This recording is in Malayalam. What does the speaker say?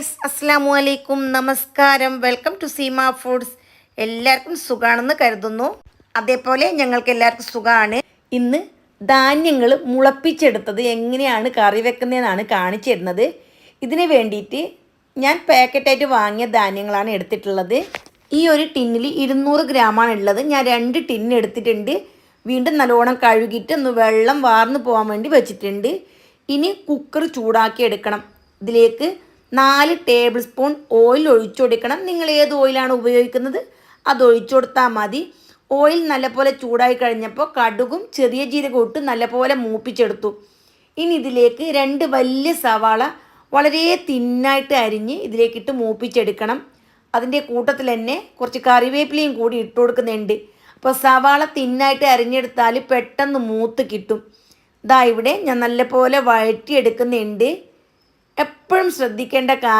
ഗൈസ്, അസ്സലാമു അലൈക്കും, നമസ്കാരം. Welcome to Seema foods. എല്ലാവർക്കും സുഖമാണെന്ന് കരുതുന്നു. അതേപോലെ ഞങ്ങൾക്ക് എല്ലാവർക്കും സുഖമാണ്. ഇന്ന് ധാന്യങ്ങൾ മുളപ്പിച്ചെടുത്തത് എങ്ങനെയാണ് കറി വെക്കുന്നതെന്നാണ് കാണിച്ചു തരുന്നത്. ഇതിന് വേണ്ടിയിട്ട് ഞാൻ പാക്കറ്റായിട്ട് വാങ്ങിയ ധാന്യങ്ങളാണ് എടുത്തിട്ടുള്ളത്. ഈ ഒരു ടിന്നിൽ 200 ഗ്രാമാണ് ഉള്ളത്. ഞാൻ 2 ടിന്ന് എടുത്തിട്ടുണ്ട്. വീണ്ടും നല്ലോണം കഴുകിയിട്ട് ഒന്ന് വെള്ളം വാർന്നു പോകാൻ വേണ്ടി വെച്ചിട്ടുണ്ട്. ഇനി കുക്കർ ചൂടാക്കി എടുക്കണം. ഇതിലേക്ക് 4 ടേബിൾ സ്പൂൺ ഓയിൽ ഒഴിച്ചു കൊടുക്കണം. നിങ്ങൾ ഏത് ഓയിലാണ് ഉപയോഗിക്കുന്നത് അത് ഒഴിച്ചു കൊടുത്താൽ മതി. ഓയിൽ നല്ലപോലെ ചൂടായി കഴിഞ്ഞപ്പോൾ കടുകും ചെറിയ ജീരകവും ഇട്ട് നല്ലപോലെ മൂപ്പിച്ചെടുത്തു. ഇനി ഇതിലേക്ക് 2 വലിയ സവാള വളരെ തിന്നായിട്ട് അരിഞ്ഞ് ഇതിലേക്കിട്ട് മൂപ്പിച്ചെടുക്കണം. അതിൻ്റെ കൂട്ടത്തിൽ തന്നെ കുറച്ച് കറിവേപ്പിലയും കൂടി ഇട്ട് കൊടുക്കുന്നുണ്ട്. അപ്പോൾ സവാള തിന്നായിട്ട് അരിഞ്ഞെടുത്താൽ പെട്ടെന്ന് മൂത്ത് കിട്ടും. ഇവിടെ ഞാൻ നല്ലപോലെ വഴറ്റിയെടുക്കുന്നുണ്ട്. എപ്പോഴും ശ്രദ്ധിക്കേണ്ട